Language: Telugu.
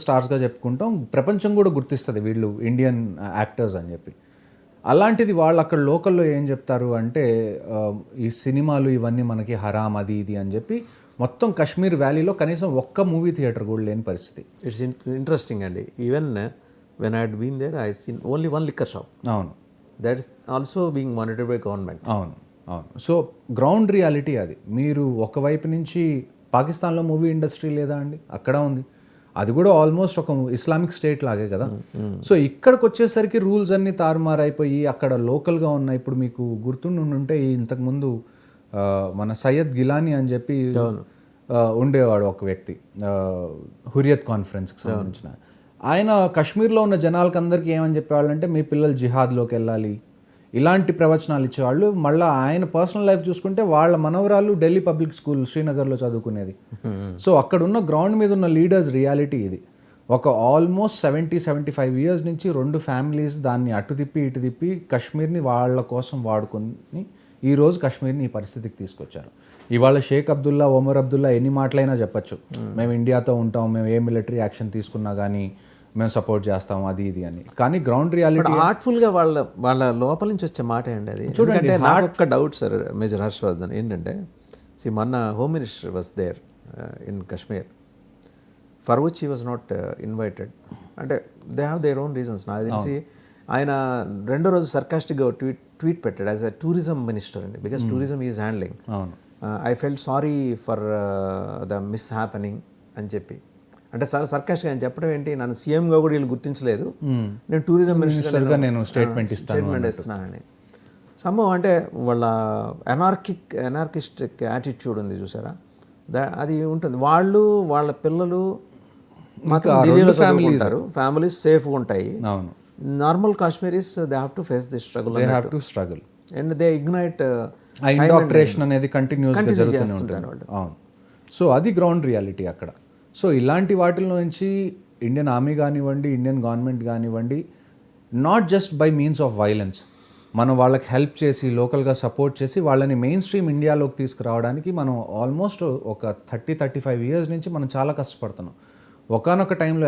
స్టార్స్గా చెప్పుకుంటాం, ప్రపంచం కూడా గుర్తిస్తుంది వీళ్ళు ఇండియన్ యాక్టర్స్ అని చెప్పి. అలాంటిది వాళ్ళు అక్కడ లోకల్లో ఏం చెప్తారు అంటే ఈ సినిమాలు ఇవన్నీ మనకి హరామ్ అది ఇది అని చెప్పి మొత్తం కాశ్మీర్ వ్యాలీలో కనీసం ఒక్క మూవీ థియేటర్ కూడా లేని పరిస్థితి. ఇట్స్ ఇంట్రెస్టింగ్ అండి. Even when I had been there I seen only one liquor shop. అవును, that is also being monitored by government. అవును అవును. సో గ్రౌండ్ రియాలిటీ అది. మీరు ఒకవైపు నుంచి పాకిస్తాన్లో మూవీ ఇండస్ట్రీ లేదా అండి? అక్కడ ఉంది. అది కూడా ఆల్మోస్ట్ ఒక ఇస్లామిక్ స్టేట్ లాగే కదా. సో ఇక్కడికి వచ్చేసరికి రూల్స్ అన్నీ తారుమారైపోయి అక్కడ లోకల్గా ఉన్న, ఇప్పుడు మీకు గుర్తుండుంటే ఇంతకుముందు మన సయ్యద్ గిలానీ అని చెప్పి ఉండేవాడు ఒక వ్యక్తి, హురియత్ కాన్ఫరెన్స్కి సంబంధించిన ఆయన. కాశ్మీర్లో ఉన్న జనాలకి అందరికీ ఏమని చెప్పేవాళ్ళు అంటే మీ పిల్లలు జిహాద్లోకి వెళ్ళాలి, ఇలాంటి ప్రవచనాలు ఇచ్చేవాళ్ళు. మళ్ళీ ఆయన పర్సనల్ లైఫ్ చూసుకుంటే వాళ్ళ మనవరాలు ఢిల్లీ పబ్లిక్ స్కూల్ శ్రీనగర్లో చదువుకునేది. సో అక్కడ ఉన్న గ్రౌండ్ మీద ఉన్న లీడర్స్ రియాలిటీ ఇది. ఒక ఆల్మోస్ట్ 70-75 ఇయర్స్ నుంచి 2 ఫ్యామిలీస్ దాన్ని అటు తిప్పి ఇటు తిప్పి కాశ్మీర్ని వాళ్ళ కోసం వాడుకొని ఈరోజు కాశ్మీర్ని ఈ పరిస్థితికి తీసుకొచ్చారు. ఇవాళ షేక్ అబ్దుల్లా, ఒమర్ అబ్దుల్లా ఎన్ని మాటలైనా చెప్పచ్చు, మేము ఇండియాతో ఉంటాం, మేము ఏ మిలిటరీ యాక్షన్ తీసుకున్నా కానీ మేము సపోర్ట్ చేస్తాం అది ఇది అని. కానీ గ్రౌండ్ రియాలిటీ హార్ట్ఫుల్గా వాళ్ళ లోపల నుంచి వచ్చే మాట అండి అది. చూడండి, నాకు ఒక్క డౌట్ సార్ మేజర్ హర్షవర్ధన్ ఏంటంటే, మొన్న home minister was there in Kashmir for which he was not invited. అంటే they have their own reasons. నాకు తెలిసి ఆయన రెండో రోజు సర్కాస్టిక్గా ట్వీట్ పెట్టాడు యాజ్ అ టూరిజం మినిస్టర్ అండి, because tourism is handling. I felt sorry for the mishappening అని చెప్పి. అంటే సార్ సర్కాస్ట్గా ఆయన చెప్పడం ఏంటి, నన్ను సీఎంగా కూడా వీళ్ళు గుర్తించలేదు, నేను టూరిజం మినిస్టర్గా నేను స్టేట్మెంట్ ఇస్తున్నానని. సంభవం అంటే వాళ్ళ ఎనార్కిస్టిక్ యాటిట్యూడ్ ఉంది చూసారా, అది ఉంటుంది. వాళ్ళు వాళ్ళ పిల్లలు మాత్రం ఫ్యామిలీస్ సేఫ్గా ఉంటాయి. Normal Kashmiris they have to face this struggle and they ignite indoctrination అనేది కంటిన్యూస్గా జరుగుతూనే ఉంటుంది. అవును. సో అది గ్రౌండ్ రియాలిటీ అక్కడ. సో ఇలాంటి వాటిలో నుంచి ఇండియన్ ఆర్మీ కానివ్వండి, ఇండియన్ గవర్నమెంట్ కానివ్వండి, not just by means of violence, మనం వాళ్ళకి హెల్ప్ చేసి లోకల్గా సపోర్ట్ చేసి వాళ్ళని మెయిన్ స్ట్రీమ్ ఇండియాలోకి తీసుకురావడానికి మనం ఆల్మోస్ట్ ఒక 30-35 ఇయర్స్ నుంచి మనం చాలా కష్టపడుతున్నాం. ఒకానొక టైంలో